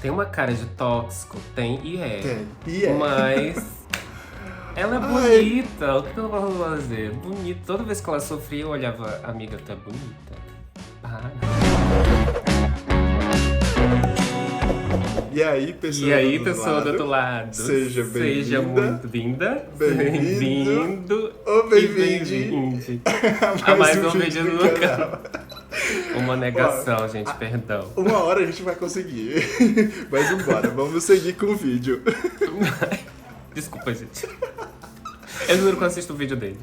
Tem uma cara de tóxico? Tem e é. Tem. E é. Mas ela é Ai. bonita. O que ela vai fazer? Bonita. Toda vez que ela sofria, eu olhava, amiga, tu é bonita. Para. E aí, pessoa E aí, do pessoa do outro lado, seja bem-vinda, seja muito vinda, bem-vindo ou e bem-vinde bem-vinde a mais um vídeo no canal. Uma negação, gente, perdão. Uma hora a gente vai conseguir. Mas vambora, vamos seguir com o vídeo. Desculpa, gente. Eu juro que eu assisto o vídeo dele.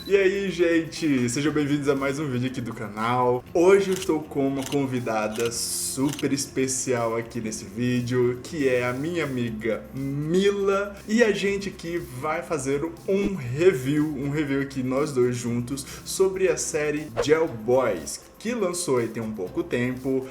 E aí, gente, sejam bem-vindos a mais um vídeo aqui do canal. Hoje eu estou com uma convidada super especial aqui nesse vídeo, que é a minha amiga Mila. E a gente aqui vai fazer um review aqui nós dois juntos, sobre a série Jail Boys, que lançou aí tem um pouco tempo.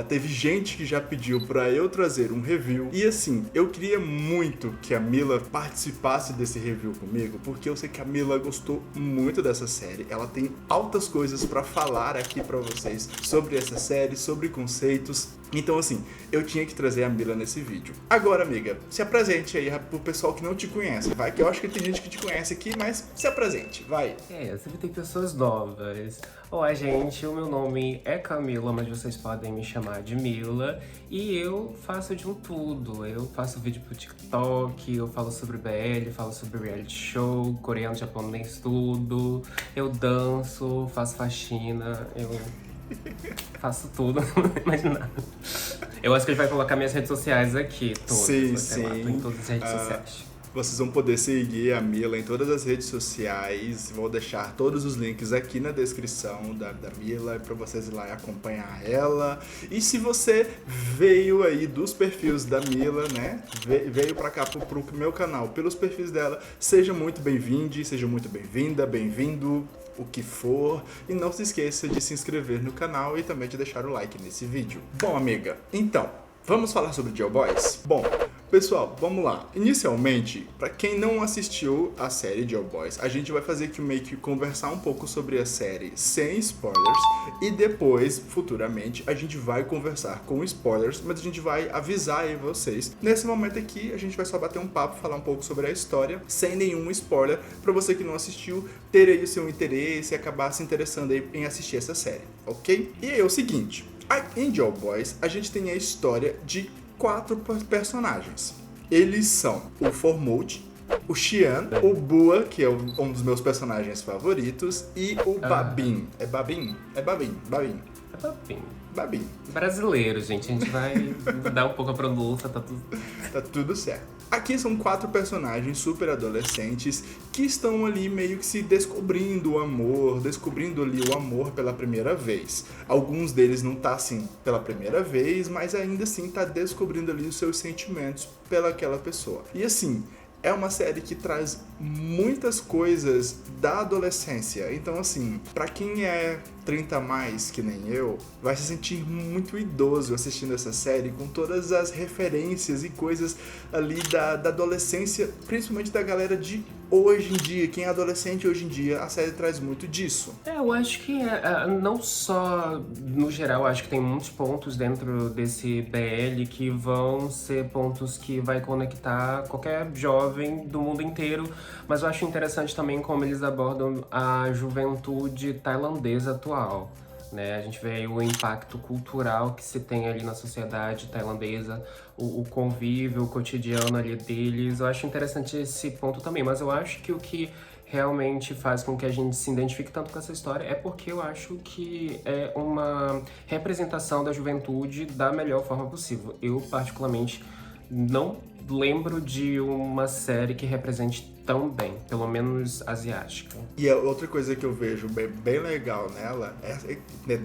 Teve gente que já pediu pra eu trazer um review. E assim, eu queria muito que a Mila participasse desse review comigo, porque eu sei que a Mila gostou muito dessa série. Ela tem altas coisas pra falar aqui pra vocês sobre essa série, sobre conceitos. Então assim, eu tinha que trazer a Mila nesse vídeo. Agora, amiga, se apresente aí pro pessoal que não te conhece. Vai, que eu acho que tem gente que te conhece aqui, mas se apresente, vai. Sempre tem pessoas novas. Olá, gente, o meu nome é Camila, mas vocês podem me chamar de Mila. E eu faço de um tudo. Eu faço vídeo pro TikTok, eu falo sobre BL, falo sobre reality show, coreano, japonês, tudo. Eu danço, faço faxina, eu faço tudo, não imagino nada. Eu acho que ele vai colocar minhas redes sociais aqui, todas. Sim, Lá, tô em sim. todas as redes sociais. Vocês vão poder seguir a Mila em todas as redes sociais. Vou deixar todos os links aqui na descrição da Mila para vocês ir lá e acompanhar ela. E se você veio aí dos perfis da Mila, né? Veio para cá pro meu canal pelos perfis dela, seja muito bem-vindo, seja muito bem-vinda, bem-vindo, o que for. E não se esqueça de se inscrever no canal e também de deixar o like nesse vídeo. Bom, amiga, então, vamos falar sobre Jail Boys? Bom, pessoal, vamos lá. Inicialmente, para quem não assistiu a série Jail Boys, a gente vai fazer aqui meio que conversar um pouco sobre a série sem spoilers e depois, futuramente, a gente vai conversar com spoilers, mas a gente vai avisar aí vocês. Nesse momento aqui, a gente vai só bater um papo, falar um pouco sobre a história, sem nenhum spoiler, para você que não assistiu, ter aí o seu interesse e acabar se interessando aí em assistir essa série, ok? E aí é o seguinte, em Jail Boys, a gente tem a história de 4 personagens. Eles são o Formode, o Xian, o Bua, que é um dos meus personagens favoritos, e o Babin. É Babin? É Babin. É papinho. Babin. Brasileiro, gente. A gente vai mudar um pouco a pronúncia, tá tudo... Tá tudo certo. Aqui são 4 personagens super adolescentes que estão ali meio que se descobrindo o amor, descobrindo ali o amor pela primeira vez. Alguns deles não tá assim pela primeira vez, mas ainda assim tá descobrindo ali os seus sentimentos pelaquela pessoa. E assim, é uma série que traz muitas coisas da adolescência. Então assim, pra quem é 30 a mais, que nem eu, vai se sentir muito idoso assistindo essa série, com todas as referências e coisas ali da adolescência, principalmente da galera de hoje em dia. Quem é adolescente hoje em dia, a série traz muito disso. Eu acho que não só no geral, acho que tem muitos pontos dentro desse BL que vão ser pontos que vai conectar qualquer jovem do mundo inteiro, mas eu acho interessante também como eles abordam a juventude tailandesa atual. Né? A gente vê aí o impacto cultural que se tem ali na sociedade tailandesa, o convívio, o cotidiano ali deles. Eu acho interessante esse ponto também, mas eu acho que o que realmente faz com que a gente se identifique tanto com essa história é porque eu acho que é uma representação da juventude da melhor forma possível. Eu, particularmente, não lembro de uma série que represente tão bem, pelo menos asiática. E a outra coisa que eu vejo bem legal nela,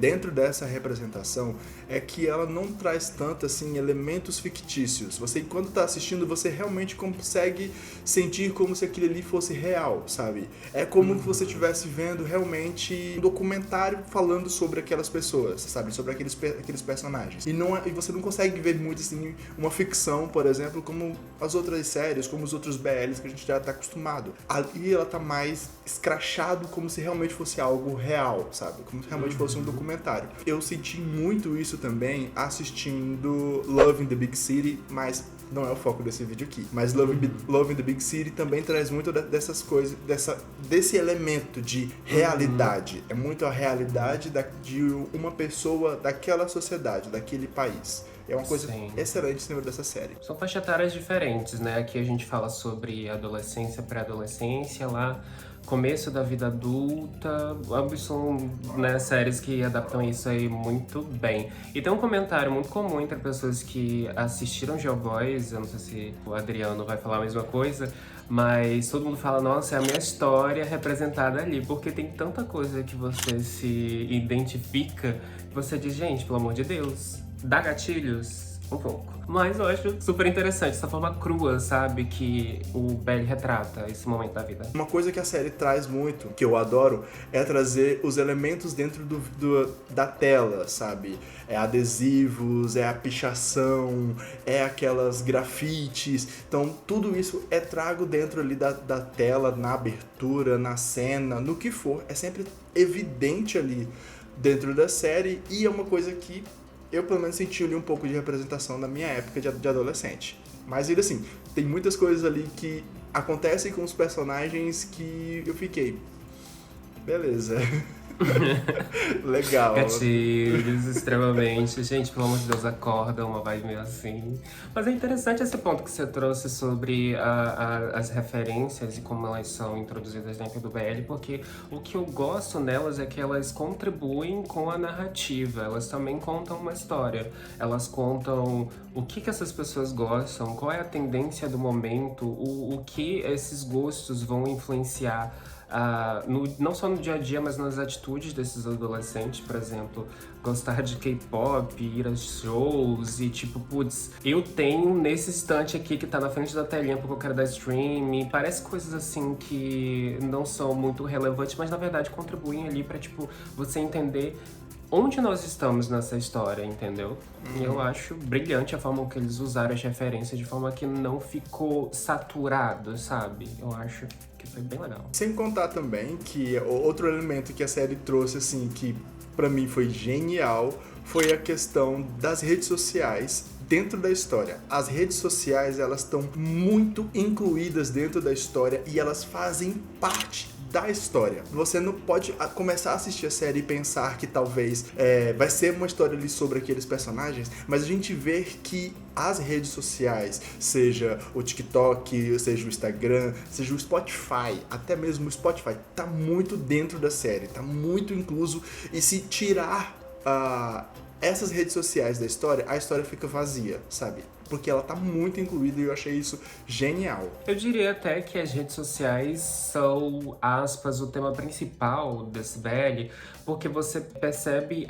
dentro dessa representação, é que ela não traz tanto assim elementos fictícios. Você, quando tá assistindo, você realmente consegue sentir como se aquilo ali fosse real, sabe? É como se você estivesse vendo realmente um documentário falando sobre aquelas pessoas, sabe? Sobre aqueles personagens. E você não consegue ver muito assim uma ficção, por exemplo, como como as outras séries, como os outros BLs que a gente já tá acostumado. Ali ela tá mais escrachado como se realmente fosse algo real, sabe? Como se realmente fosse um documentário. Eu senti muito isso também assistindo Love in the Big City, mas não é o foco desse vídeo aqui. Mas Love in the Big City também traz muito dessas coisas, desse elemento de realidade. É muito a realidade de uma pessoa daquela sociedade, daquele país. É uma coisa excelente em cima dessa série. São faixas etárias diferentes, né? Aqui a gente fala sobre adolescência, pré-adolescência, lá começo da vida adulta. Ambos são, né, séries que adaptam isso aí muito bem. E tem um comentário muito comum entre pessoas que assistiram Geoboys, eu não sei se o Adriano vai falar a mesma coisa, mas todo mundo fala, nossa, é a minha história representada ali, porque tem tanta coisa que você se identifica, que você diz, gente, pelo amor de Deus, dá gatilhos? Um pouco. Mas eu acho super interessante essa forma crua, sabe, que o BL retrata esse momento da vida. Uma coisa que a série traz muito, que eu adoro, é trazer os elementos dentro da tela, sabe? É adesivos, é a pichação, é aquelas grafites. Então, tudo isso é trago dentro ali da tela, na abertura, na cena, no que for. É sempre evidente ali dentro da série e é uma coisa que eu, pelo menos, senti ali um pouco de representação na minha época de adolescente. Mas, ainda assim, tem muitas coisas ali que acontecem com os personagens que eu fiquei... Beleza. Legal. Gatilhos, extremamente. Gente, pelo amor de Deus, acorda, uma vibe meio assim. Mas é interessante esse ponto que você trouxe sobre as referências e como elas são introduzidas dentro do BL, porque o que eu gosto nelas é que elas contribuem com a narrativa. Elas também contam uma história. Elas contam o que essas pessoas gostam, qual é a tendência do momento, o que esses gostos vão influenciar não só no dia a dia, mas nas atitudes desses adolescentes, por exemplo, gostar de K-pop, ir a shows e tipo, putz, eu tenho nesse instante aqui que tá na frente da telinha porque eu quero dar stream, e parece coisas assim que não são muito relevantes, mas na verdade contribuem ali pra, tipo, você entender onde nós estamos nessa história, entendeu? E eu acho brilhante a forma que eles usaram as referências de forma que não ficou saturado, sabe? Eu acho que foi bem legal. Sem contar também que outro elemento que a série trouxe, assim, que pra mim foi genial, foi a questão das redes sociais dentro da história. As redes sociais, elas estão muito incluídas dentro da história e elas fazem parte da história. Você não pode começar a assistir a série e pensar que talvez vai ser uma história ali sobre aqueles personagens, mas a gente vê que as redes sociais, seja o TikTok, seja o Instagram, seja o Spotify, até mesmo o Spotify, tá muito dentro da série, tá muito incluso, e se tirar essas redes sociais da história, a história fica vazia, sabe? Porque ela tá muito incluída e eu achei isso genial. Eu diria até que as redes sociais são, aspas, o tema principal desse BL, porque você percebe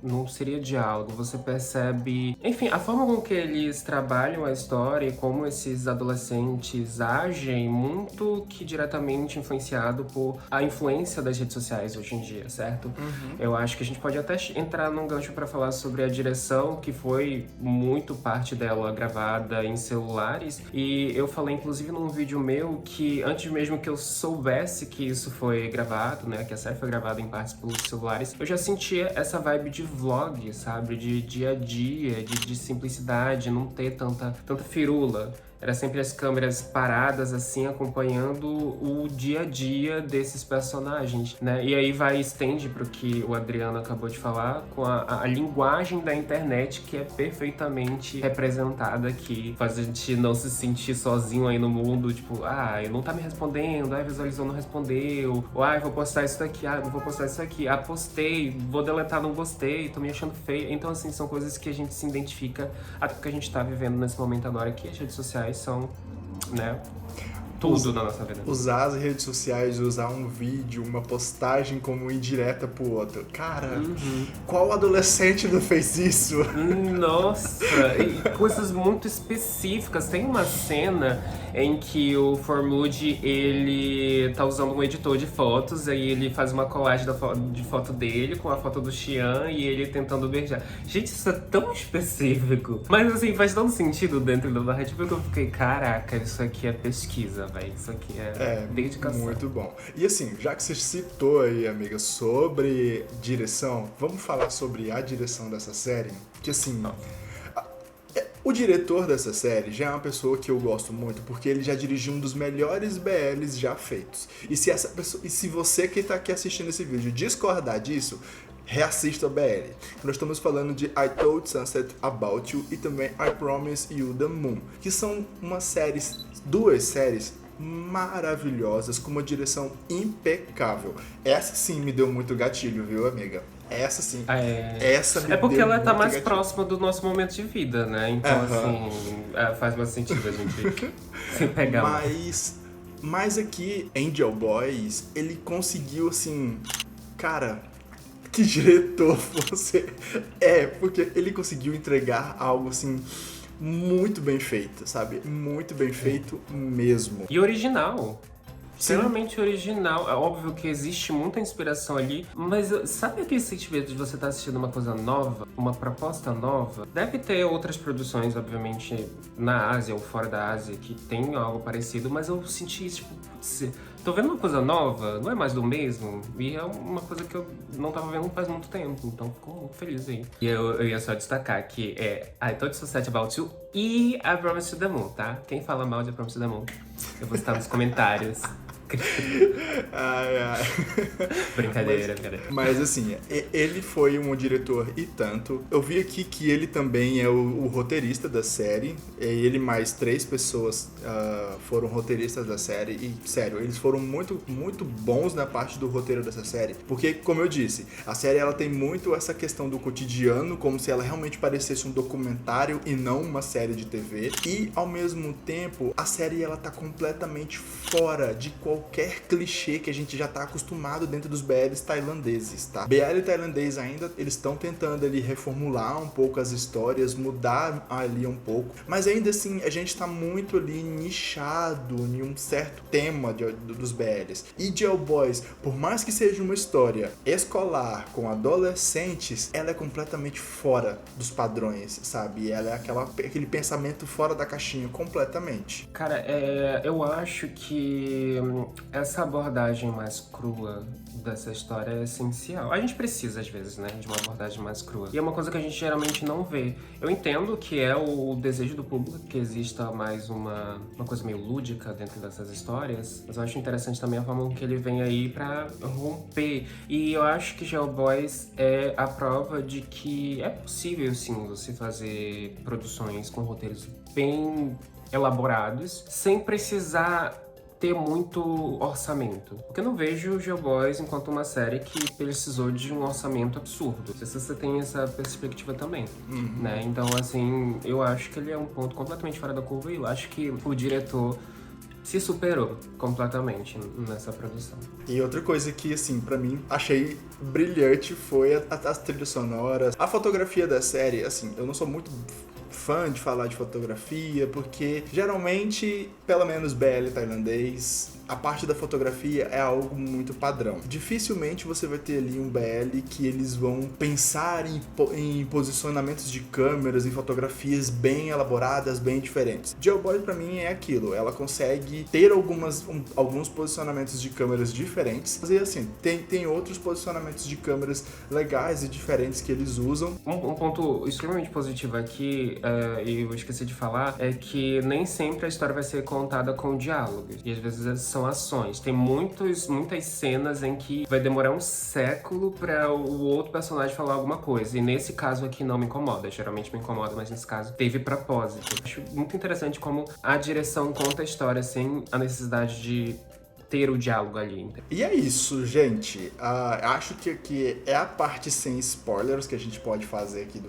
não seria diálogo, você percebe, enfim, a forma com que eles trabalham a história e como esses adolescentes agem, muito que diretamente influenciado por a influência das redes sociais hoje em dia, certo? Eu acho que a gente pode até entrar num gancho pra falar sobre a direção, que foi muito parte dela gravada em celulares, e eu falei inclusive num vídeo meu que antes mesmo que eu soubesse que isso foi gravado, né, que a série foi gravada em partes pelos celulares, eu já sentia essa vibe de vlog, sabe, de dia a dia, de simplicidade, não ter tanta firula. Era sempre as câmeras paradas, assim, acompanhando o dia a dia desses personagens, né? E aí estende pro que o Adriano acabou de falar, com a linguagem da internet, que é perfeitamente representada aqui. Faz a gente não se sentir sozinho aí no mundo, tipo, ele não tá me respondendo, visualizou, não respondeu, ou vou postar isso daqui, não vou postar isso aqui, postei, vou deletar, não gostei, tô me achando feio. Então, assim, são coisas que a gente se identifica, até porque a gente tá vivendo nesse momento agora que as redes sociais são, né? tudo na nossa vida. Usar as redes sociais, usar um vídeo, uma postagem como indireta pro outro. Cara, qual adolescente não fez isso? Nossa, e coisas muito específicas. Tem uma cena em que o Formwood, ele tá usando um editor de fotos, aí ele faz uma colagem de foto dele com a foto do Xian e ele tentando beijar. Gente, isso é tão específico. Mas assim, faz tanto sentido dentro da narrativa que eu fiquei, caraca, isso aqui é pesquisa, velho. Isso aqui é dedicação. Muito bom. E assim, já que você citou aí, amiga, sobre direção, vamos falar sobre a direção dessa série? Que assim, o diretor dessa série já é uma pessoa que eu gosto muito, porque ele já dirigiu um dos melhores BLs já feitos. E se você que tá aqui assistindo esse vídeo discordar disso, reassista a BL. Nós estamos falando de I Told Sunset About You e também I Promise You the Moon, que são duas séries maravilhosas, com uma direção impecável. Essa sim me deu muito gatilho, viu, amiga? Essa sim. Essa me É porque deu ela tá muito mais gatilho. próxima do nosso momento de vida, né? Então, assim, faz mais sentido a gente se pegar. Mas aqui, Angel Boys, ele conseguiu, assim... Cara, que diretor você é! Porque ele conseguiu entregar algo, assim... muito bem feito, sabe? Muito bem feito mesmo. E original. Extremamente original. É óbvio que existe muita inspiração ali, mas sabe aquele sentimento de você estar assistindo uma coisa nova, uma proposta nova? Deve ter outras produções, obviamente, na Ásia ou fora da Ásia, que tem algo parecido, mas eu senti isso, tipo, putz, tô vendo uma coisa nova, não é mais do mesmo, e é uma coisa que eu não tava vendo faz muito tempo, então fico muito feliz aí. E eu ia só destacar que é I Told Sunset About You e I Promise You the Moon, tá? Quem fala mal de I Promise You the Moon, eu vou estar nos comentários. Brincadeira. Mas assim, ele foi um diretor e tanto. Eu vi aqui que ele também é o roteirista da série. Ele mais 3 pessoas foram roteiristas da série. E, sério, eles foram muito, muito bons na parte do roteiro dessa série. Porque, como eu disse, a série ela tem muito essa questão do cotidiano, como se ela realmente parecesse um documentário e não uma série de TV. E, ao mesmo tempo, a série ela tá completamente fora de qualquer clichê que a gente já tá acostumado dentro dos BLs tailandeses, tá? BL tailandês ainda, eles estão tentando ali reformular um pouco as histórias, mudar ali um pouco, mas ainda assim a gente tá muito ali nichado em um certo tema dos BLs. E Jail Boys, por mais que seja uma história escolar com adolescentes, ela é completamente fora dos padrões, sabe? Ela é aquele pensamento fora da caixinha completamente. Cara, eu acho que essa abordagem mais crua dessa história é essencial. A gente precisa, às vezes, né, de uma abordagem mais crua. E é uma coisa que a gente geralmente não vê. Eu entendo que é o desejo do público que exista mais uma coisa meio lúdica dentro dessas histórias, mas eu acho interessante também a forma que ele vem aí pra romper. E eu acho que Jail Boys é a prova de que é possível, sim, você fazer produções com roteiros bem elaborados, sem precisar ter muito orçamento. Porque eu não vejo Jail Boys enquanto uma série que precisou de um orçamento absurdo. Não sei se você tem essa perspectiva também, né? Então, assim, eu acho que ele é um ponto completamente fora da curva e eu acho que o diretor se superou completamente nessa produção. E outra coisa que, assim, pra mim, achei brilhante foi as trilhas sonoras. A fotografia da série, assim, eu não sou muito fã de falar de fotografia, porque geralmente, pelo menos BL tailandês, a parte da fotografia é algo muito padrão. Dificilmente você vai ter ali um BL que eles vão pensar em posicionamentos de câmeras, em fotografias bem elaboradas, bem diferentes. Jail Boys pra mim é aquilo, ela consegue ter alguns posicionamentos de câmeras diferentes, e assim, tem outros posicionamentos de câmeras legais e diferentes que eles usam. Um ponto extremamente positivo aqui, e eu esqueci de falar, é que nem sempre a história vai ser contada com diálogos, e às vezes são ações. Tem muitas cenas em que vai demorar um século para o outro personagem falar alguma coisa, e nesse caso aqui não me incomoda, geralmente me incomoda, mas nesse caso teve propósito. Acho muito interessante como a direção conta a história sem a necessidade de ter o diálogo ali. Entendeu? E é isso, gente. Acho que é a parte sem spoilers que a gente pode fazer aqui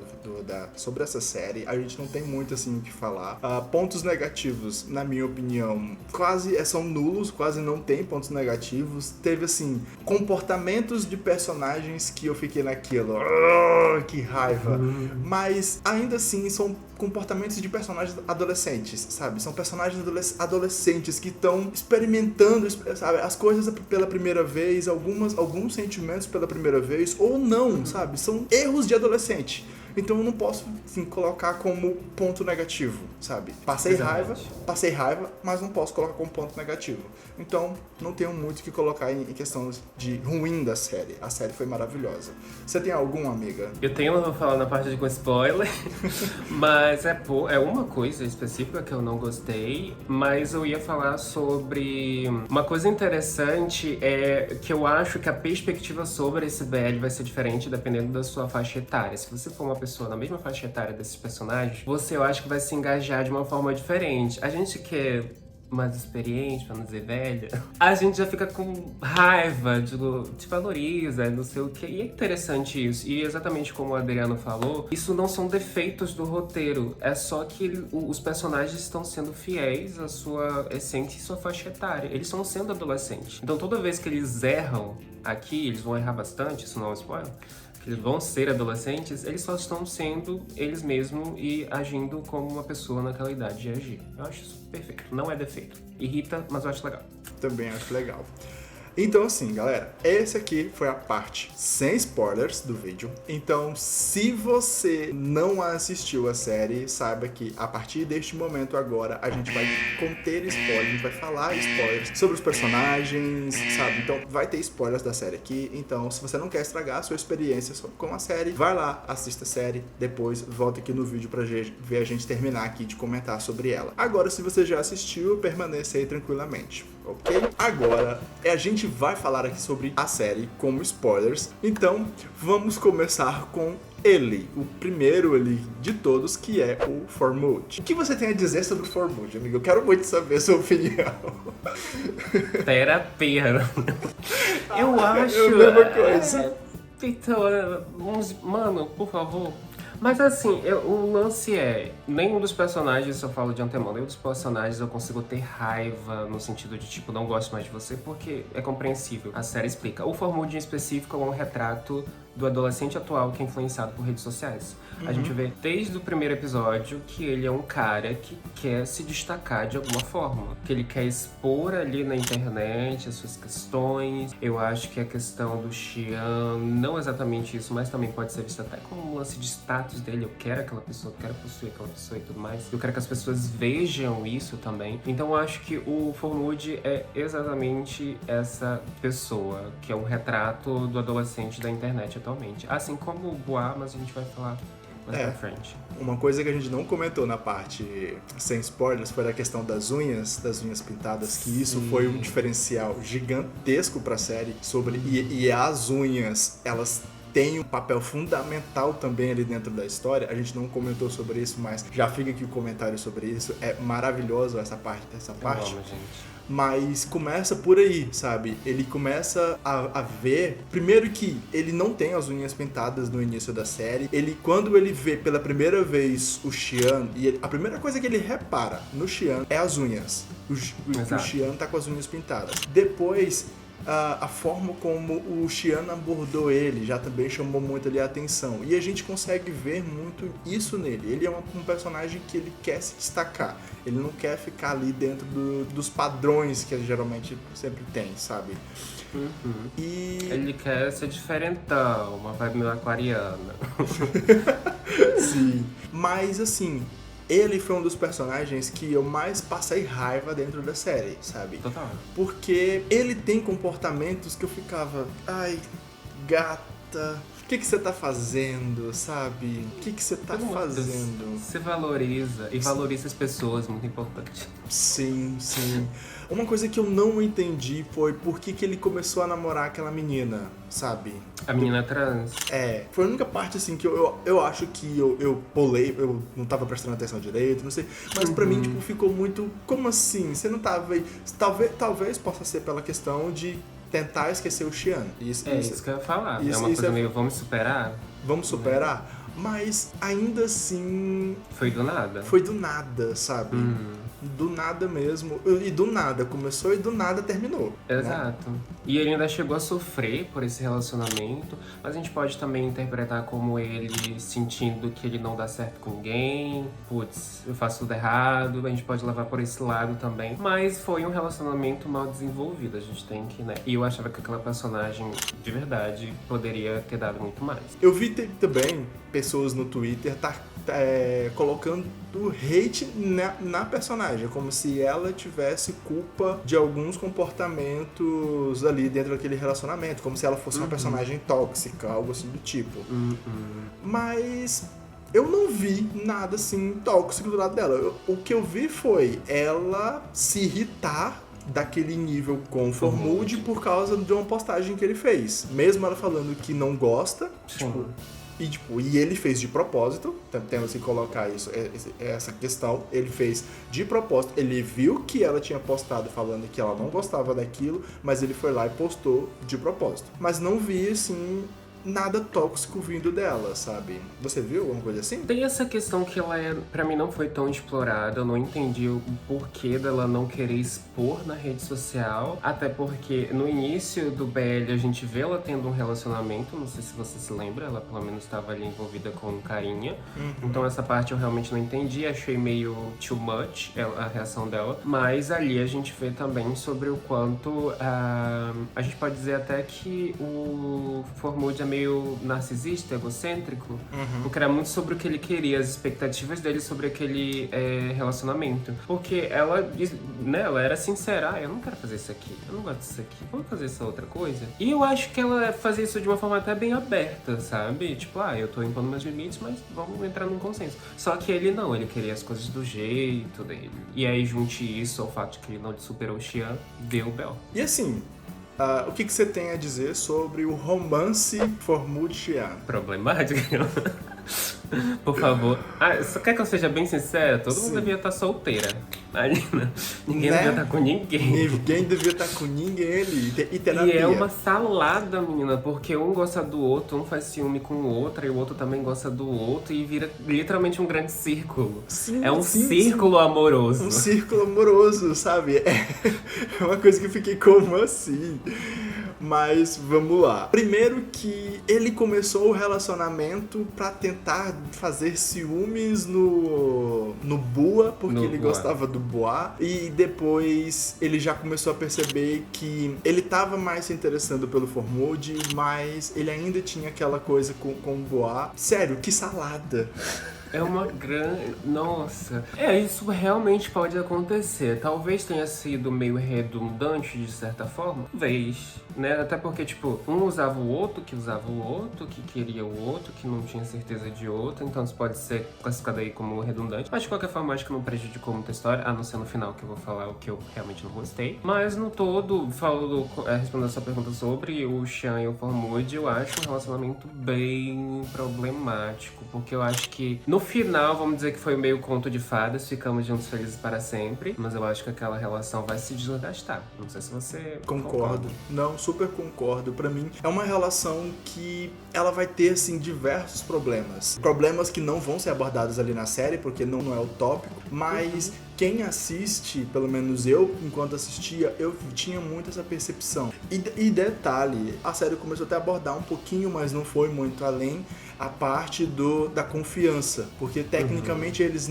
sobre essa série. A gente não tem muito assim o que falar. Pontos negativos, na minha opinião, quase são nulos, quase não tem pontos negativos. Teve assim, comportamentos de personagens que eu fiquei naquilo. Que raiva. Mas ainda assim são comportamentos de personagens adolescentes, sabe? São personagens adolescentes que estão experimentando, sabe, as coisas pela primeira vez, alguns sentimentos pela primeira vez, ou não, sabe? São erros de adolescente. Então eu não posso, assim, colocar como ponto negativo, sabe? Passei raiva, mas não posso colocar como ponto negativo. Então, não tenho muito o que colocar em questão de ruim da série. A série foi maravilhosa. Você tem algum, amiga? Eu tenho, não vou falar na parte de com spoiler, mas é uma coisa específica que eu não gostei, mas eu ia falar sobre uma coisa interessante, que eu acho que a perspectiva sobre esse BL vai ser diferente dependendo da sua faixa etária. Se você for uma pessoa na mesma faixa etária desses personagens, eu acho que vai se engajar de uma forma diferente. A gente que é mais experiente, pra não dizer velha, a gente já fica com raiva, te valoriza, não sei o que. E é interessante isso. E exatamente como o Adriano falou, isso não são defeitos do roteiro. É só que os personagens estão sendo fiéis à sua essência e sua faixa etária. Eles estão sendo adolescentes. Então toda vez que eles erram aqui, eles vão errar bastante, isso não é um spoiler, que eles vão ser adolescentes, eles só estão sendo eles mesmos e agindo como uma pessoa naquela idade de agir. Eu acho isso perfeito. Não é defeito. Irrita, mas eu acho legal. Também acho legal. Então assim, galera, esse aqui foi a parte sem spoilers do vídeo. Então, se você não assistiu a série, saiba que a partir deste momento agora, a gente vai conter spoilers, a gente vai falar spoilers sobre os personagens, sabe? Então, vai ter spoilers da série aqui. Então, se você não quer estragar a sua experiência com a série, vai lá, assista a série, depois volta aqui no vídeo pra ver a gente terminar aqui de comentar sobre ela. Agora, se você já assistiu, permaneça aí tranquilamente. Ok? Agora, a gente vai falar aqui sobre a série como spoilers. Então, vamos começar com ele, o primeiro ali de todos, que é o Formode. O que você tem a dizer sobre o Formode, amigo? Eu quero muito saber a sua opinião. Terapia. Eu acho... É a mesma coisa. Então, mano, por favor... Mas assim, o lance nenhum dos personagens, se eu falo de antemão, nenhum dos personagens eu consigo ter raiva no sentido de, tipo, não gosto mais de você, porque é compreensível. A série explica. O Formode em específico é um retrato do adolescente atual que é influenciado por redes sociais. A gente vê desde o primeiro episódio que ele é um cara que quer se destacar de alguma forma. Que ele quer expor ali na internet as suas questões. Eu acho que a questão do Xian, não exatamente isso, mas também pode ser vista até como um lance de status dele. Eu quero aquela pessoa, eu quero possuir aquela pessoa e tudo mais. Eu quero que as pessoas vejam isso também. Então eu acho que o Formode é exatamente essa pessoa, que é um retrato do adolescente da internet atualmente. Assim como o Boa, mas a gente vai falar mais pra frente. Uma coisa que a gente não comentou na parte sem spoilers foi a questão das unhas pintadas, que isso foi um diferencial gigantesco pra série e as unhas, elas têm um papel fundamental também ali dentro da história. A gente não comentou sobre isso, mas já fica aqui o comentário sobre isso. É maravilhoso essa parte. Eu amo, gente. Mas começa por aí, sabe? Ele começa a ver... Primeiro que ele não tem as unhas pintadas no início da série. Quando ele vê pela primeira vez o Xian, a primeira coisa que ele repara no Xian é as unhas. O Xian tá com as unhas pintadas. Depois... a forma como o Xian abordou ele já também chamou muito ali a atenção. E a gente consegue ver muito isso nele. Ele é um personagem que ele quer se destacar. Ele não quer ficar ali dentro dos padrões que ele geralmente sempre tem, sabe? E... ele quer ser diferentão, uma vibe meio aquariana. Sim. Mas assim... ele foi um dos personagens que eu mais passei raiva dentro da série, sabe? Total. Porque ele tem comportamentos que eu ficava... ai, gata... que você tá fazendo, sabe? O que você tá fazendo? Se valoriza e valoriza as pessoas, muito importante. Sim, sim. Uma coisa que eu não entendi foi por que ele começou a namorar aquela menina, sabe? A menina trans. Foi a única parte, assim, que eu acho que eu pulei, eu não tava prestando atenção direito, não sei. Mas pra mim, tipo, ficou muito... Como assim? Você não tava aí... Talvez possa ser pela questão de tentar esquecer o Xian. Isso que eu ia falar. É uma coisa meio, vamos superar? Vamos superar? Mas ainda assim... Foi do nada. Foi do nada, sabe? Do nada mesmo. E do nada começou e do nada terminou. Exato. Né? E ele ainda chegou a sofrer por esse relacionamento, mas a gente pode também interpretar como ele sentindo que ele não dá certo com ninguém. Putz, eu faço tudo errado. A gente pode levar por esse lado também. Mas foi um relacionamento mal desenvolvido. A gente tem que, né? E eu achava que aquela personagem, de verdade, poderia ter dado muito mais. Eu vi também pessoas no Twitter colocando hate na personagem, como se ela tivesse culpa de alguns comportamentos ali dentro daquele relacionamento, como se ela fosse uma personagem tóxica, algo assim do tipo. Mas eu não vi nada assim tóxico do lado dela. O que eu vi foi ela se irritar daquele nível com o Formode por causa de uma postagem que ele fez. Mesmo ela falando que não gosta, e ele fez de propósito, tendo que colocar essa questão, ele fez de propósito, ele viu que ela tinha postado falando que ela não gostava daquilo, mas ele foi lá e postou de propósito. Mas não vi, assim, nada tóxico vindo dela, sabe? Você viu alguma coisa assim? Tem essa questão que ela pra mim não foi tão explorada, eu não entendi o porquê dela não querer expor na rede social, até porque no início do BL a gente vê ela tendo um relacionamento, não sei se você se lembra, ela pelo menos estava ali envolvida com um carinha, então essa parte eu realmente não entendi, achei meio too much a reação dela, mas ali a gente vê também sobre o quanto a gente pode dizer até que o Formode é meio narcisista, egocêntrico, porque era muito sobre o que ele queria, as expectativas dele sobre aquele relacionamento. Porque ela era sincera, eu não quero fazer isso aqui, eu não gosto disso aqui, vamos fazer essa outra coisa. E eu acho que ela fazia isso de uma forma até bem aberta, sabe? Tipo, eu tô impondo meus limites, mas vamos entrar num consenso. Só que ele não, ele queria as coisas do jeito dele. E aí, junte isso ao fato de que ele não superou o Xian, deu o Bel. E assim, o que você tem a dizer sobre o romance Formode-Xian? Problemático? Por favor. Você quer que eu seja bem sincera? Todo mundo devia estar solteira. Imagina. Ninguém devia estar com ninguém. Ninguém devia estar com ninguém ali. E terapia. E é uma salada, menina, porque um gosta do outro, um faz ciúme com o outro, e o outro também gosta do outro, e vira literalmente um grande círculo. Sim, é um círculo amoroso. Um círculo amoroso, sabe? É uma coisa que eu fiquei, como assim? Mas vamos lá. Primeiro que ele começou o relacionamento pra tentar fazer ciúmes no Bua, porque ele gostava do Bua. E depois ele já começou a perceber que ele tava mais se interessando pelo Formode, mas ele ainda tinha aquela coisa com o Bua. Sério, que salada. É uma grande... Nossa. Isso realmente pode acontecer. Talvez tenha sido meio redundante, de certa forma. Talvez, né? Até porque, tipo, um usava o outro, que usava o outro, que queria o outro, que não tinha certeza de outro. Então isso pode ser classificado aí como redundante. Mas, de qualquer forma, acho que não prejudicou muito a história. A não ser no final, que eu vou falar o que eu realmente não gostei. Mas, no todo, respondendo a sua pergunta sobre o Xian e o Formode, eu acho um relacionamento bem problemático. Porque eu acho que... No final, vamos dizer que foi meio conto de fadas, ficamos juntos felizes para sempre, mas eu acho que aquela relação vai se desgastar. Não sei se você concorda. Não, super concordo. Pra mim, é uma relação que ela vai ter, assim, diversos problemas. Problemas que não vão ser abordados ali na série, porque não é o tópico, mas... Quem assiste, pelo menos eu, enquanto assistia, eu tinha muito essa percepção. E detalhe, a série começou até a abordar um pouquinho, mas não foi muito além, a parte da confiança. Porque, tecnicamente, eles,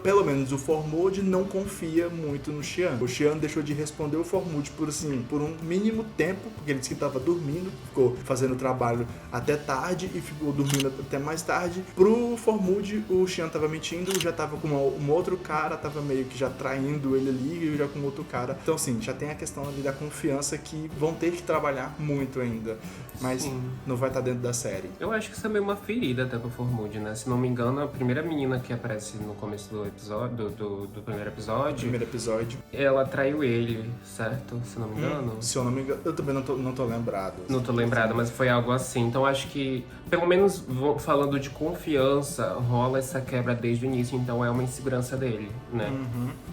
pelo menos o Formode, não confia muito no Xian. O Xian deixou de responder o Formode por um mínimo tempo, porque ele disse que estava dormindo, ficou fazendo trabalho até tarde e ficou dormindo até mais tarde. Pro Formode, o Xian estava mentindo, já estava com uma outra outro cara tava meio que já traindo ele ali, já com outro cara. Então, assim, já tem a questão ali da confiança que vão ter que trabalhar muito ainda. Mas Sim. não vai estar dentro da série. Eu acho que isso é meio uma ferida até pro Formwood, né? Se não me engano, a primeira menina que aparece no começo do episódio, do primeiro episódio, Primeiro episódio. ela traiu ele, certo? Se não me engano. Se eu não me engano, eu também não tô lembrado. Não tô lembrada, mas foi algo assim. Então acho que, pelo menos falando de confiança, rola essa quebra desde o início. Então é uma insegurança dele, né?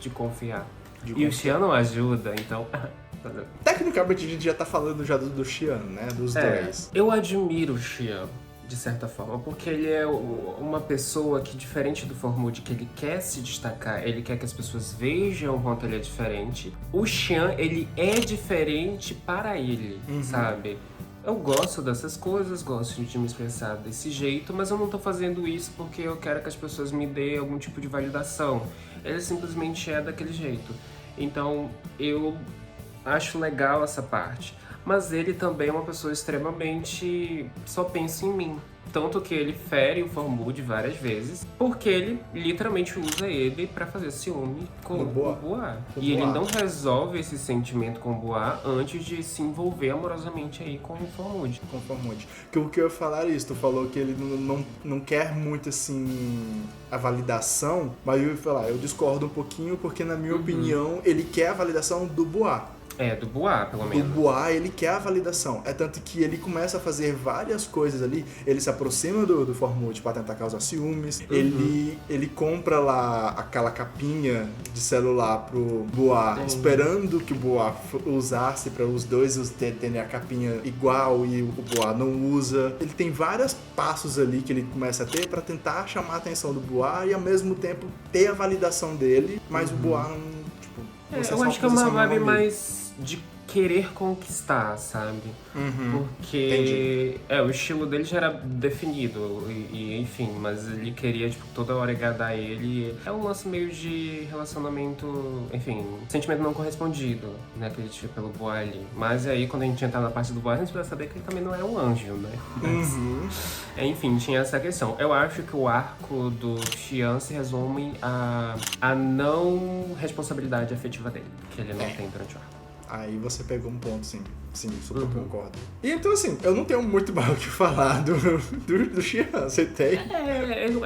De confiar. E o Xian não ajuda, então... Tecnicamente a gente já tá falando já do Xian, né? Dos dois. Eu admiro o Xian, de certa forma, porque ele é uma pessoa que, diferente do Formwood, que ele quer se destacar, ele quer que as pessoas vejam o quanto ele é diferente. O Xian, ele é diferente para ele, sabe? Eu gosto dessas coisas, gosto de me expressar desse jeito, mas eu não tô fazendo isso porque eu quero que as pessoas me dêem algum tipo de validação. Ele simplesmente é daquele jeito. Então, eu acho legal essa parte. Mas ele também é uma pessoa extremamente... só pensa em mim. Tanto que ele fere o Formwood várias vezes, porque ele literalmente usa ele pra fazer ciúme com o Bois. E ele não resolve esse sentimento com o Bois antes de se envolver amorosamente aí com o Formwood. Com o Formwood. Que o que eu ia falar é isso, tu falou que ele não quer muito, assim, a validação, mas eu ia falar, eu discordo um pouquinho, porque na minha opinião, ele quer a validação do Bois. Do Bois, pelo menos. Do Bois, ele quer a validação. É tanto que ele começa a fazer várias coisas ali. Ele se aproxima do Formwood pra tentar causar ciúmes. Ele compra lá aquela capinha de celular pro Bois, esperando que o Bois usasse pra os dois terem a capinha igual e o Bois não usa. Ele tem vários passos ali que ele começa a ter pra tentar chamar a atenção do Bois e ao mesmo tempo ter a validação dele, mas o Bois não, tipo... eu acho que é uma vibe mais de querer conquistar, sabe? Porque o estilo dele já era definido e enfim, mas ele queria tipo toda hora agradar ele. É um lance meio de relacionamento, enfim, sentimento não correspondido, né, que ele tinha pelo Bois ali. Mas aí quando a gente entrar na parte do Bois, a gente vai saber que ele também não é um anjo, né? Mas, enfim, tinha essa questão. Eu acho que o arco do Xian se resume a não responsabilidade afetiva dele, que ele não tem durante o arco. Aí você pegou um ponto, sim. Sim, super concordo. E então, assim, eu não tenho muito mal o que falar do Xian, você tem?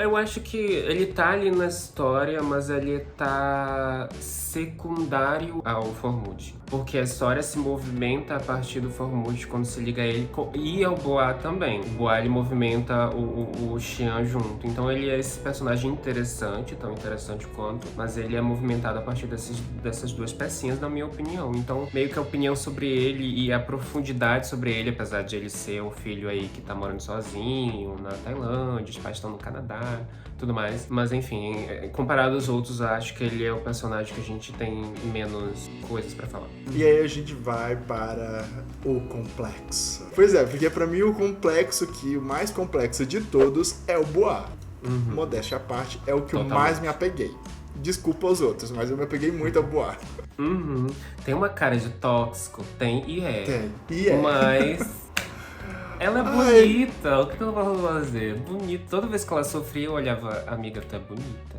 Eu acho que ele tá ali na história, mas ele tá secundário ao Formwood. Porque a história se movimenta a partir do Formwood quando se liga a ele e ao Bois também. O Bois, ele movimenta o Xian junto. Então ele é esse personagem interessante, tão interessante quanto, mas ele é movimentado a partir dessas duas pecinhas, na minha opinião. Então, meio que a opinião sobre ele e a profundidade sobre ele, apesar de ele ser um filho aí que tá morando sozinho na Tailândia, os pais estão no Canadá, tudo mais. Mas enfim, comparado aos outros, acho que ele é o personagem que a gente tem menos coisas pra falar. E aí a gente vai para o complexo. Pois é, porque pra mim o mais complexo de todos é o Bois. Modéstia à parte, é o que eu mais me apeguei. Desculpa aos outros, mas eu me apeguei muito ao Bois. Tem uma cara de tóxico, tem e é. Tem, e é. Mas ela é bonita, o que eu vou fazer? Bonita. Toda vez que ela sofria, eu olhava, amiga, tu é bonita.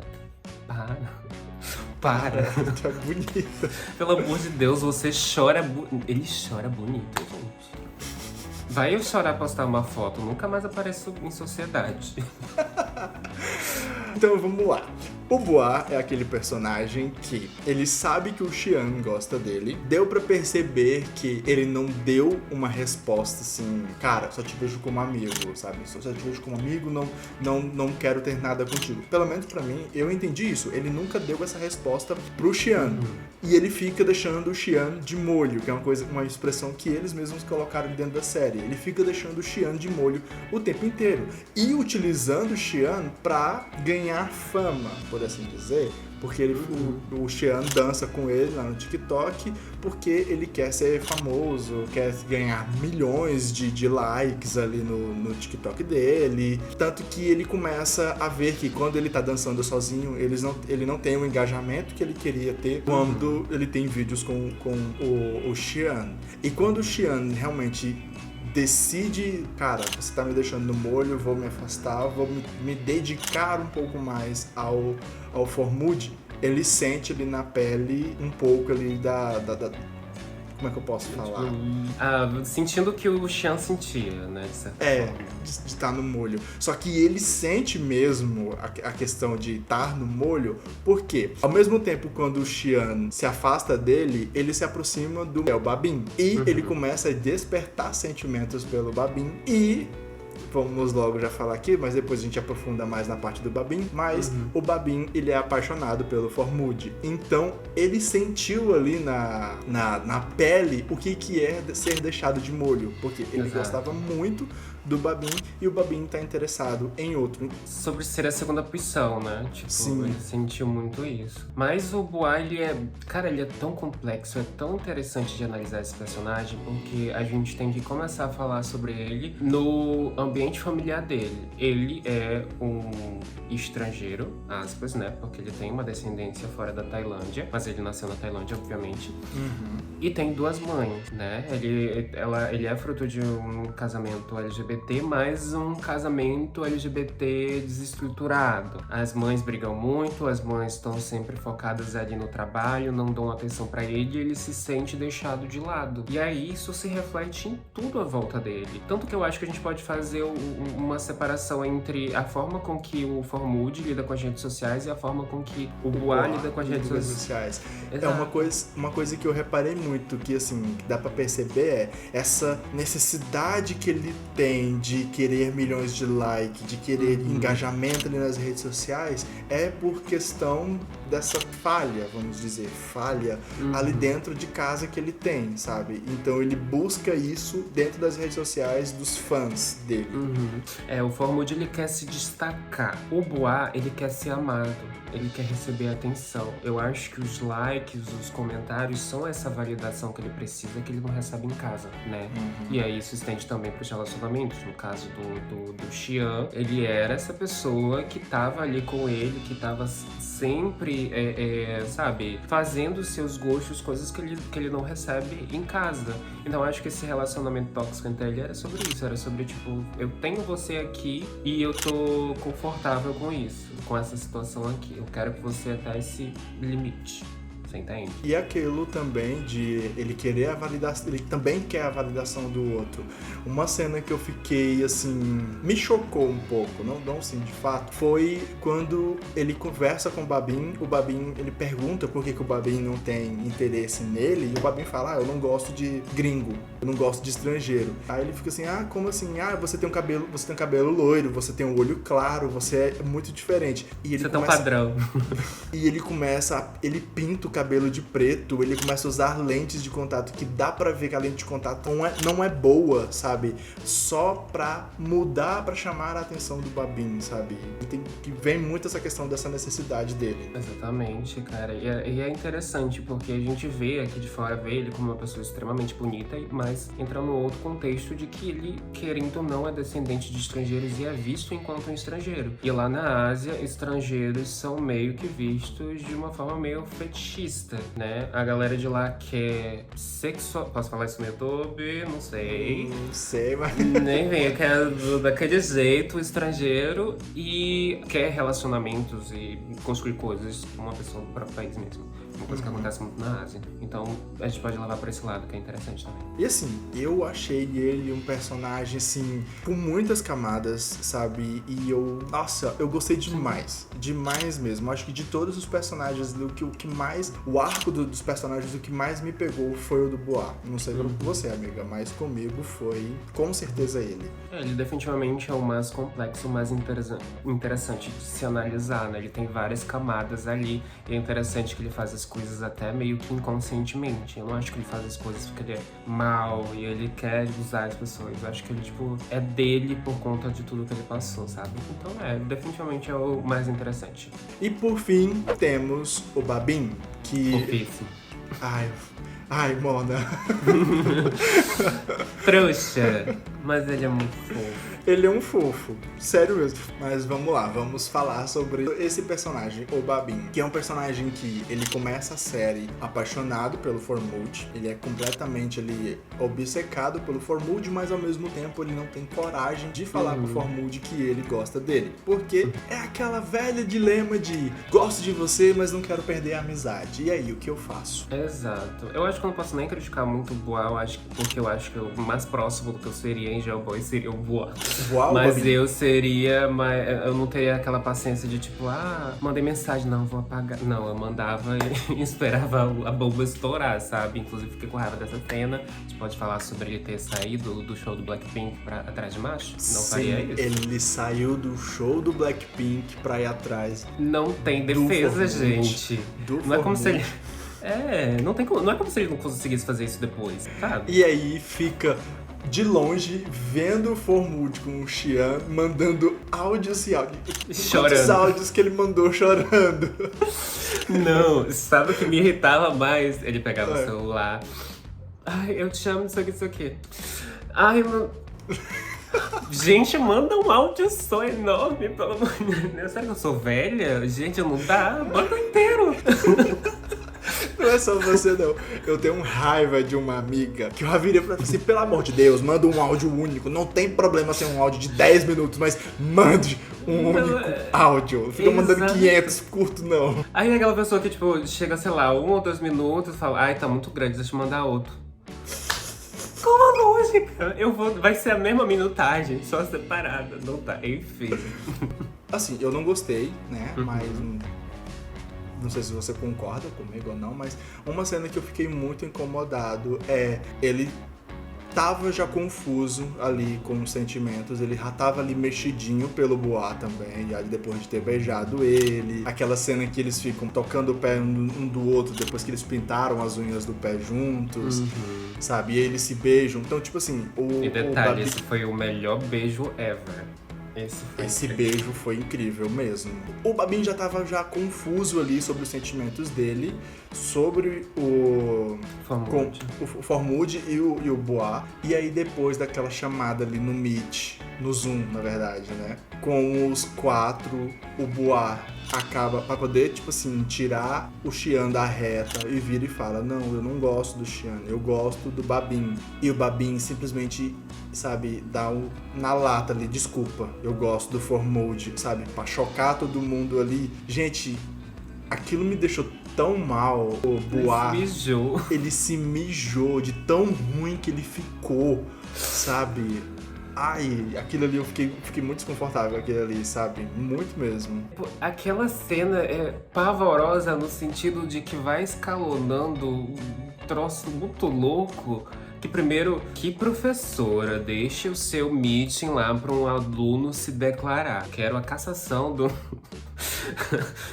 Para. Tu é bonita. Pelo amor de Deus, você chora Ele chora bonito, gente. Vai eu chorar postar uma foto, nunca mais apareço em sociedade. Então vamos lá. O Bois é aquele personagem que ele sabe que o Xian gosta dele. Deu pra perceber que ele não deu uma resposta assim, cara, só te vejo como amigo, sabe? Só te vejo como amigo, não quero ter nada contigo. Pelo menos pra mim, eu entendi isso. Ele nunca deu essa resposta pro Xian. E ele fica deixando o Xian de molho, que é uma expressão que eles mesmos colocaram dentro da série. Ele fica deixando o Xian de molho o tempo inteiro. E utilizando o Xian pra ganhar fama, por assim dizer, porque o Xian dança com ele lá no TikTok, porque ele quer ser famoso, quer ganhar milhões de likes ali no TikTok dele. Tanto que ele começa a ver que quando ele tá dançando sozinho, ele não tem o engajamento que ele queria ter quando ele tem vídeos com o Xian. E quando o Xian realmente decide, cara, você tá me deixando no molho, vou me afastar, vou me dedicar um pouco mais ao Formud, ele sente ali na pele um pouco ali como é que eu posso falar? Sentindo o que o Xian sentia, né? De certa forma. De estar no molho. Só que ele sente mesmo a questão de estar no molho, porque ao mesmo tempo quando o Xian se afasta dele, ele se aproxima do Babin. E ele começa a despertar sentimentos pelo Babin e... Vamos logo já falar aqui, mas depois a gente aprofunda mais na parte do Babin. Mas o Babin, ele é apaixonado pelo Formud. Então, ele sentiu ali na pele o que é ser deixado de molho. Porque ele gostava muito do Babin e o Babin tá interessado em outro. Sobre ser a segunda opção, né? Tipo, Sim. ele sentiu muito isso. Mas o Bois, ele é tão complexo, é tão interessante de analisar esse personagem, porque a gente tem que começar a falar sobre ele no ambiente familiar dele. Ele é um estrangeiro, aspas, né? Porque ele tem uma descendência fora da Tailândia, mas ele nasceu na Tailândia, obviamente. E tem 2 mães, né? Ele é fruto de um casamento LGBT, mas um casamento LGBT desestruturado. As mães brigam muito, as mães estão sempre focadas ali no trabalho, não dão atenção pra ele e ele se sente deixado de lado. E aí isso se reflete em tudo à volta dele. Tanto que eu acho que a gente pode fazer uma separação entre a forma com que o Formud lida com as redes sociais e a forma com que o Bois lida com as redes sociais. É uma coisa que eu reparei muito, que assim, dá pra perceber essa necessidade que ele tem de querer milhões de likes, de querer engajamento ali nas redes sociais, é por questão dessa falha, vamos dizer, ali dentro de casa que ele tem, sabe? Então ele busca isso dentro das redes sociais dos fãs dele. O Formud, ele quer se destacar. O Bois, ele quer ser amado. Ele quer receber atenção. Eu acho que os likes, os comentários são essa validação que ele precisa, que ele não recebe em casa, né? E aí isso estende também para os relacionamentos. No caso do Xian, ele era essa pessoa que tava ali com ele, que tava sempre, sabe, fazendo seus gostos, coisas que ele não recebe em casa. Então eu acho que esse relacionamento tóxico entre ele era sobre isso. Era sobre, tipo, eu tenho você aqui e eu tô confortável com isso, com essa situação aqui. Eu quero que você até esse limite. Você entende? E aquilo também de ele querer a validação, ele também quer a validação do outro. Uma cena que eu fiquei, assim, me chocou um pouco, não sim, de fato, foi quando ele conversa com o Babin ele pergunta por que o Babin não tem interesse nele, e o Babin fala, eu não gosto de gringo, eu não gosto de estrangeiro. Aí ele fica assim, como assim? Você tem um cabelo loiro, você tem um olho claro, você é muito diferente. E ele você tem um padrão. E ele pinta o cabelo de preto, ele começa a usar lentes de contato que dá pra ver que a lente de contato não é boa, sabe? Só pra mudar, pra chamar a atenção do Babin, sabe? Que vem muito essa questão dessa necessidade dele. Exatamente, cara. E é interessante porque a gente vê aqui de fora, vê ele como uma pessoa extremamente bonita, mas entra no outro contexto de que ele, querendo ou não, é descendente de estrangeiros e é visto enquanto um estrangeiro. E lá na Ásia, estrangeiros são meio que vistos de uma forma meio fetichista, né? A galera de lá quer sexual... Posso falar isso no YouTube? Não sei. Não sei, mas... Nem vem, quer daquele jeito, estrangeiro, e quer relacionamentos e construir coisas com uma pessoa do próprio país mesmo. Uma coisa que acontece muito na Ásia. Então, a gente pode levar pra esse lado, que é interessante também. E assim, eu achei ele um personagem, assim, com muitas camadas, sabe? E nossa, eu gostei demais. Demais mesmo. Acho que de todos os personagens, o arco dos personagens, o que mais me pegou foi o do Bois. Não sei como você, amiga, mas comigo foi, com certeza, ele. Ele definitivamente é o mais complexo, o mais interessante de se analisar, né? Ele tem várias camadas ali, e é interessante que ele faz as coisas até meio que inconscientemente. Eu não acho que ele faz as coisas porque ele é mal e ele quer usar as pessoas. Eu acho que ele, tipo, é dele por conta de tudo que ele passou, sabe? Então, definitivamente é o mais interessante. E por fim, temos o Babin, que... Fofíssimo. Ai, Mona. Trouxa. Mas ele é muito fofo. Ele é um fofo, sério mesmo. Mas vamos lá, vamos falar sobre esse personagem, o Babin, que é um personagem que ele começa a série apaixonado pelo Formuld, ele é completamente obcecado pelo Formuld, mas ao mesmo tempo ele não tem coragem de falar pro Formuld que ele gosta dele, porque é aquela velha dilema de gosto de você, mas não quero perder a amizade. E aí, o que eu faço? Exato. Eu acho que eu não posso nem criticar muito o Boa, porque eu acho que o mais próximo do que eu seria em Jailboy seria o Boa. Uau, Mas Babin. eu não teria aquela paciência de tipo, mandei mensagem, não, vou apagar. Não, eu mandava e esperava a bomba estourar, sabe? Inclusive fiquei com raiva dessa cena. A gente pode falar sobre ele ter saído do show do Blackpink pra atrás de macho? Não faria isso? Ele saiu do show do Blackpink pra ir atrás. Não tem defesa, Formuld. gente. Do Não é como se ele. Formuld. Não é como se ele não conseguisse fazer isso depois, sabe? E aí fica de longe vendo o Formuld com o Xian mandando áudios e áudios. Chorando. Quantos áudios que ele mandou chorando? Não, sabe o que me irritava mais? Ele pegava o celular. Ai, eu te amo, isso aqui. Ai, mano. Gente, manda um áudio só enorme, pelo amor de Deus. Será que eu sou velha? Gente, não dá. Manda inteiro. Não é só você, não. Eu tenho raiva de uma amiga que eu virei pra você, pelo amor de Deus, manda um áudio único. Não tem problema ser um áudio de 10 minutos, mas mande um único áudio. Não fica mandando 500 curto, não. Aí aquela pessoa que, tipo, chega, sei lá, 1 ou 2 minutos e fala, ai, tá muito grande, deixa eu mandar outro. Como a lógica? Vai ser a mesma minutagem, só separada. Não tá, enfim. Assim, eu não gostei, né? Mas não sei se você concorda comigo ou não, mas uma cena que eu fiquei muito incomodado é ele tava já confuso ali com os sentimentos, ele já tava ali mexidinho pelo Boa também, já depois de ter beijado ele, aquela cena que eles ficam tocando o pé um do outro depois que eles pintaram as unhas do pé juntos, sabe? E aí eles se beijam, então tipo assim... E detalhe, esse foi o melhor beijo ever. Esse beijo foi incrível mesmo. O Babin já tava confuso ali sobre os sentimentos dele, sobre o Formuld e o Boa. E aí depois daquela chamada ali no Meet, no Zoom, na verdade, né? Com os 4, o Boa acaba pra poder, tipo assim, tirar o Xian da reta e vira e fala, não, eu não gosto do Xian, eu gosto do Babin. E o Babin simplesmente, sabe, dá na lata ali, desculpa, eu gosto do Formuld, sabe, pra chocar todo mundo ali. Gente, aquilo me deixou tão mal. O Boa, ele se mijou de tão ruim que ele ficou, sabe? Ai, aquilo ali eu fiquei muito desconfortável, aquilo ali, sabe? Muito mesmo. Aquela cena é pavorosa no sentido de que vai escalonando um troço muito louco. Que primeiro, que professora deixa o seu meeting lá para um aluno se declarar? Quero a cassação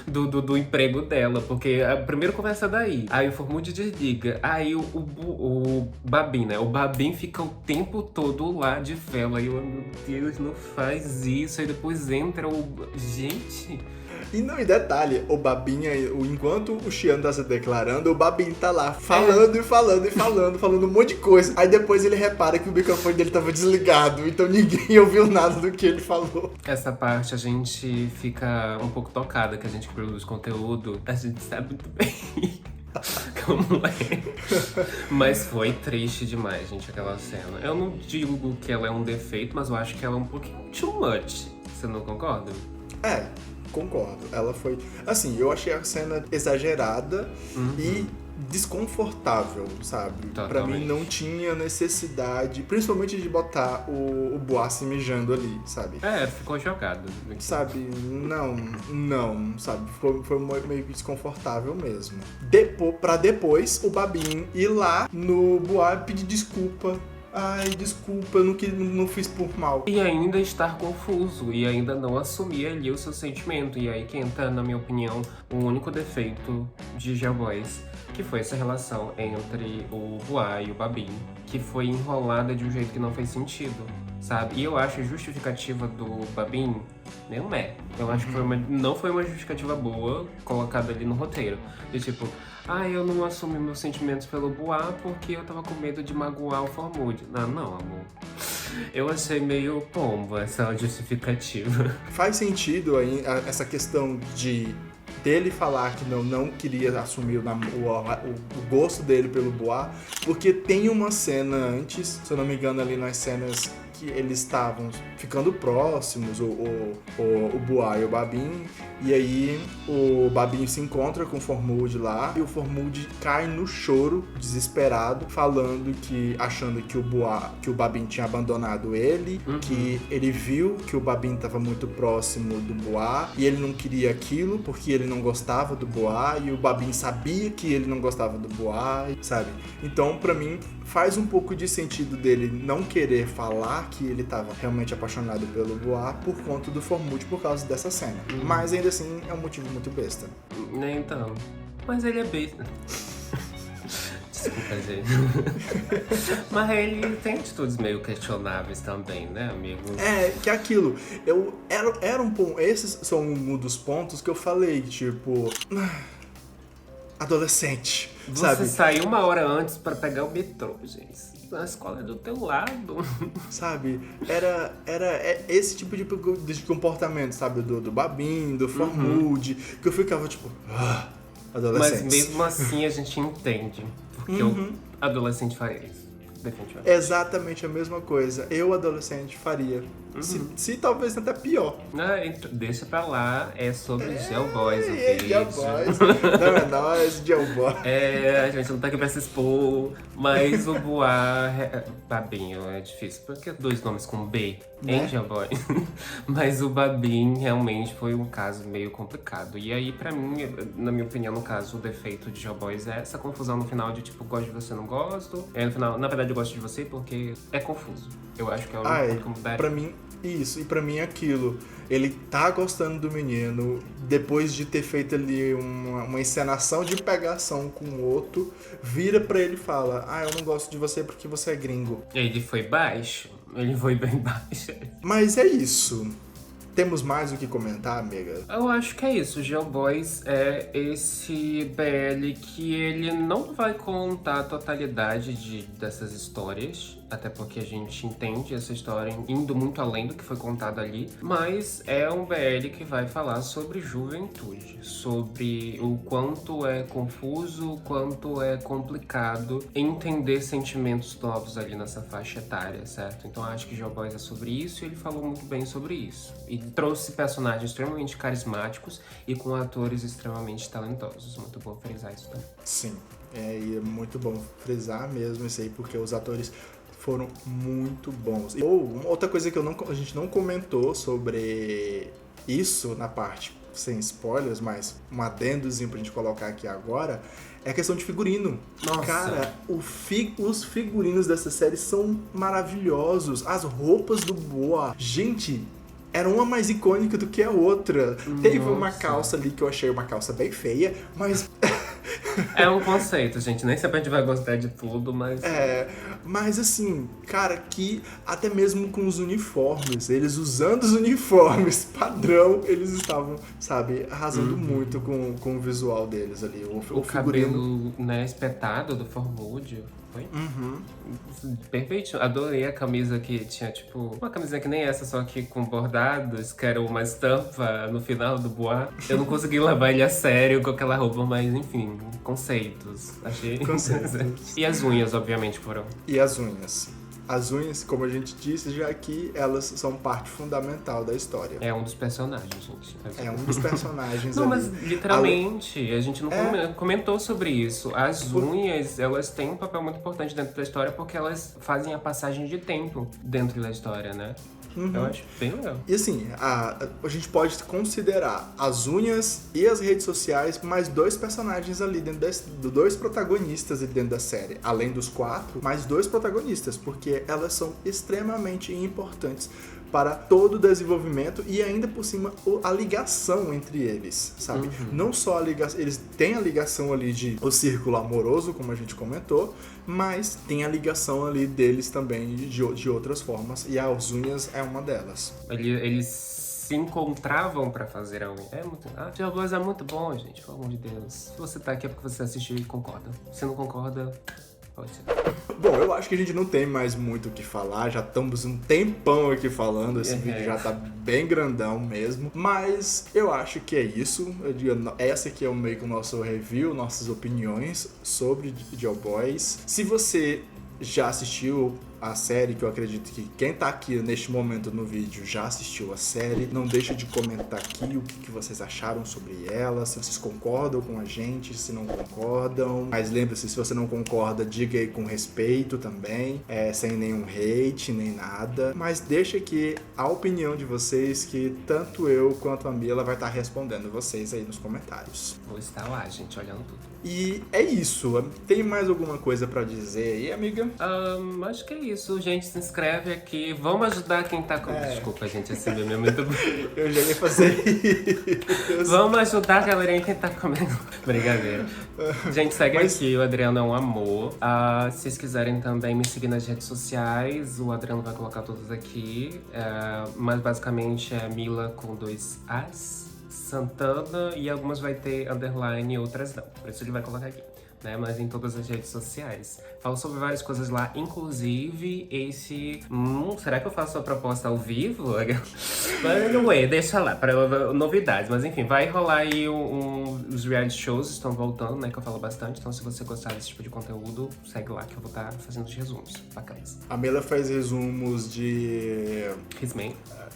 do emprego dela, porque a primeira conversa daí. Aí o Formuld desliga. Aí o Babin, né? O Babin fica o tempo todo lá de vela. Aí eu, meu Deus, não faz isso. Aí depois entra o... Gente... E não, e detalhe, o Babin, enquanto o Xian tá se declarando, o Babin tá lá falando falando um monte de coisa. Aí depois ele repara que o microfone dele tava desligado, então ninguém ouviu nada do que ele falou. Essa parte a gente fica um pouco tocada, que a gente produz conteúdo, a gente sabe muito bem como é. Mas foi triste demais, gente, aquela cena. Eu não digo que ela é um defeito, mas eu acho que ela é um pouquinho too much. Você não concorda? Concordo. Ela foi... Assim, eu achei a cena exagerada e desconfortável, sabe? Totalmente. Pra mim não tinha necessidade, principalmente de botar o Boa se mijando ali, sabe? Ficou jogado. Sabe? Não, sabe? Foi meio desconfortável mesmo. Pra depois o Babin ir lá no Boa pedir desculpa. Ai, desculpa, eu não fiz por mal. E ainda estar confuso, e ainda não assumir ali o seu sentimento. E aí que entra, na minha opinião, o único defeito de Jailboys, que foi essa relação entre o Boa e o Babin, que foi enrolada de um jeito que não fez sentido, sabe? E eu acho a justificativa do Babin não é. Eu acho que não foi uma justificativa boa colocada ali no roteiro. De tipo, eu não assumi meus sentimentos pelo Boa porque eu tava com medo de magoar o Formuld. Não, amor. Eu achei meio pombo essa justificativa. Faz sentido aí essa questão de dele falar que não queria assumir o gosto dele pelo Bois, porque tem uma cena antes, se eu não me engano, ali nas cenas que eles estavam ficando próximos, o Bois e o Babin, e aí o Babin se encontra com o Formood lá, e o Formood cai no choro, desesperado, achando que o Babin tinha abandonado ele, que ele viu que o Babin estava muito próximo do Bois, e ele não queria aquilo, porque ele não gostava do Bois, e o Babin sabia que ele não gostava do Bois, sabe? Então, pra mim, faz um pouco de sentido dele não querer falar que ele estava realmente apaixonado pelo Bois por conta do Formood, por causa dessa cena. Mas ainda assim é um motivo muito besta. Então, mas ele é besta. Desculpa, gente. Mas ele tem atitudes meio questionáveis também, né, amigo? É, que é aquilo. Era um ponto. Esses são um dos pontos que eu falei, tipo. Adolescente. Você sabe? saiu 1 hora antes pra pegar o metrô, gente. A escola é do teu lado. Sabe? Era esse tipo de comportamento, sabe? Do Babin, do Formood, que eu ficava tipo. Adolescente. Mas mesmo assim a gente entende. Porque o adolescente faria isso. Definitivamente. Exatamente a mesma coisa. Eu, adolescente, faria. Se talvez até pior. Deixa pra lá, é sobre Geoboys o vídeo. Geoboys. Não é nóis, Geoboys. A gente não tá aqui pra se expor, mas o Bois, Babinho, é difícil, porque 2 nomes com B, hein, Geoboys? Mas o Babin realmente foi um caso meio complicado. E aí, pra mim, na minha opinião, no caso, o defeito de Geoboys é essa confusão no final de tipo, gosto de você, não gosto. E aí, no final, na verdade, eu gosto de você porque é confuso. Eu acho que é o único ponto que mudaria. Pra mim, isso, e pra mim é aquilo. Ele tá gostando do menino, depois de ter feito ali uma encenação de pegação com o outro, vira pra ele e fala: eu não gosto de você porque você é gringo. Ele foi baixo, ele foi bem baixo. Mas é isso. Temos mais o que comentar, amiga? Eu acho que é isso. O Geoboys é esse BL que ele não vai contar a totalidade dessas histórias, até porque a gente entende essa história indo muito além do que foi contado ali, mas é um BL que vai falar sobre juventude, sobre o quanto é confuso, o quanto é complicado entender sentimentos novos ali nessa faixa etária, certo? Então acho que Geoboys é sobre isso e ele falou muito bem sobre isso. E trouxe personagens extremamente carismáticos e com atores extremamente talentosos. Muito bom frisar isso também. Sim, e é muito bom frisar mesmo isso aí, porque os atores foram muito bons. Outra coisa que a gente não comentou sobre isso na parte sem spoilers, mas um adendozinho pra gente colocar aqui agora, é a questão de figurino. Nossa. Cara, os figurinos dessa série são maravilhosos. As roupas do Bois, gente, era uma mais icônica do que a outra. Nossa. Teve uma calça ali que eu achei uma calça bem feia, mas... É um conceito, gente. Nem sempre a gente vai gostar de tudo, mas... Mas assim, cara, que até mesmo com os uniformes, eles usando os uniformes padrão, eles estavam, sabe, arrasando muito com o visual deles ali. O cabelo, né, espetado do Formood. Foi? Perfeito. Adorei a camisa que tinha, tipo, uma camisa que nem essa, só que com bordados, que era uma estampa no final do Bois. Eu não consegui levar ele a sério com aquela roupa, mas enfim, conceitos. Achei. Conceitos. E as unhas, obviamente, foram. E as unhas. As unhas, como a gente disse já aqui, elas são parte fundamental da história. É um dos personagens, gente. É um dos personagens Não, ali. mas literalmente, a gente não comentou sobre isso. As unhas, elas têm um papel muito importante dentro da história porque elas fazem a passagem de tempo dentro da história, né? Eu acho bem legal. E assim, a gente pode considerar as unhas e as redes sociais mais 2 personagens ali dentro 2 protagonistas ali dentro da série. Além dos 4, mais 2 protagonistas, porque elas são extremamente importantes para todo o desenvolvimento e ainda por cima a ligação entre eles, sabe? Não só a ligação, eles têm a ligação ali de o círculo amoroso, como a gente comentou, mas tem a ligação ali deles também de outras formas, e as unhas é uma delas. Eles se encontravam pra fazer a unha. Geoboys é muito bom, gente, pelo amor de Deus. Se você tá aqui é porque você assistiu e concorda. Se não concorda, Poxa. Bom, eu acho que a gente não tem mais muito o que falar, já estamos um tempão aqui falando, esse vídeo já tá bem grandão mesmo, mas eu acho que é isso. Essa aqui é meio que o nosso review, nossas opiniões sobre Joe Boys. Se você já assistiu a série, que eu acredito que quem tá aqui neste momento no vídeo já assistiu a série, não deixa de comentar aqui o que vocês acharam sobre ela, se vocês concordam com a gente, se não concordam. Mas lembre-se, se você não concorda, diga aí com respeito também, sem nenhum hate, nem nada. Mas deixa aqui a opinião de vocês, que tanto eu quanto a Mila vai estar respondendo vocês aí nos comentários. Vou estar lá, gente, olhando tudo. E é isso. Tem mais alguma coisa pra dizer aí, amiga? Acho que é isso, gente. Se inscreve aqui. Vamos ajudar quem tá com... Desculpa, gente, esse meme é muito... Eu já ia fazer isso. Vamos ajudar a galerinha que tá comendo. Brincadeira. Gente, segue aqui. O Adriano é um amor. Se vocês quiserem também me seguir nas redes sociais, o Adriano vai colocar todas aqui. Mas basicamente é Mila com 2 As. Santana, e algumas vai ter underline e outras não. Por isso ele vai colocar aqui, né? Mas em todas as redes sociais. Falo sobre várias coisas lá, inclusive esse... será que eu faço a proposta ao vivo? Mas anyway, deixa lá, para novidades. Mas enfim, vai rolar aí os reality shows, estão voltando, né? Que eu falo bastante. Então se você gostar desse tipo de conteúdo, segue lá que eu vou estar fazendo os resumos bacanas. A Mila faz resumos de...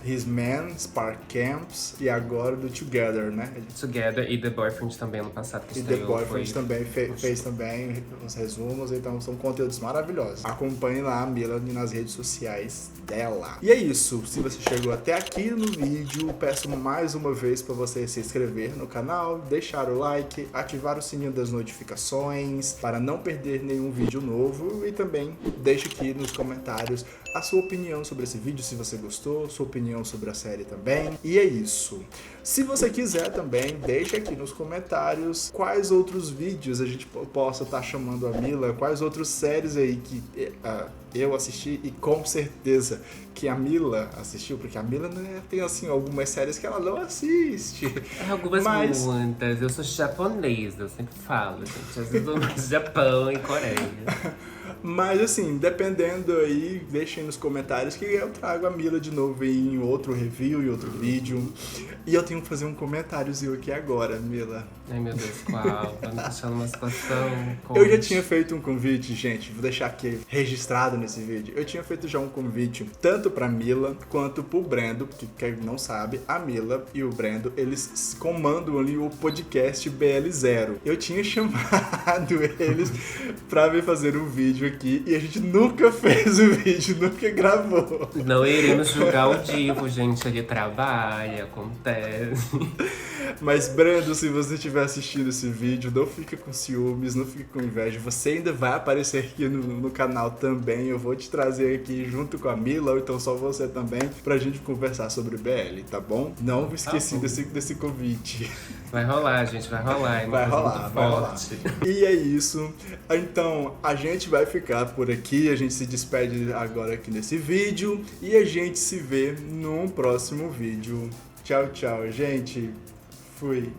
His Man, Spark Camps e agora do Together, né? Together e The Boyfriend também ano passado que e estreou. The Boyfriend também fez também os resumos, então são conteúdos maravilhosos. Acompanhe lá a Mila nas redes sociais dela. E é isso, se você chegou até aqui no vídeo, peço mais uma vez para você se inscrever no canal, deixar o like, ativar o sininho das notificações para não perder nenhum vídeo novo e também deixe aqui nos comentários a sua opinião sobre esse vídeo, se você gostou, sua opinião sobre a série também. E é isso. Se você quiser também, deixa aqui nos comentários quais outros vídeos a gente possa estar chamando a Mila, quais outras séries aí que eu assisti e com certeza que a Mila assistiu, porque a Mila, né, tem assim algumas séries que ela não assiste. Algumas muitas. Eu sou japonesa, eu sempre falo, gente. Às vezes eu vou no Japão e Coreia. Mas assim, dependendo aí, deixem nos comentários que eu trago a Mila de novo em outro review, em outro vídeo. E eu tenho que fazer um comentáriozinho aqui agora, Mila. Ai meu Deus, qual? Tá me deixando numa situação... Eu já tinha feito um convite, gente, vou deixar aqui registrado nesse vídeo. Eu tinha feito já um convite tanto pra Mila quanto pro Brendo, que quem não sabe, a Mila e o Brendo, eles comandam ali o podcast BL0. Eu tinha chamado eles pra vir fazer um vídeo aqui e a gente nunca fez o vídeo, nunca gravou. Não iremos julgar o Divo, gente, ele trabalha, acontece. Mas Brendo, se você estiver assistindo esse vídeo, não fica com ciúmes, não fica com inveja. Você ainda vai aparecer aqui no canal também. Eu vou te trazer aqui junto com a Mila, ou então só você também, pra gente conversar sobre BL, tá bom? Não me esqueci desse convite. Vai rolar, gente, vai rolar. Vai rolar. E é isso. Então, a gente vai ficar por aqui. A gente se despede agora aqui nesse vídeo. E a gente se vê num próximo vídeo. Tchau, tchau, gente. Fui.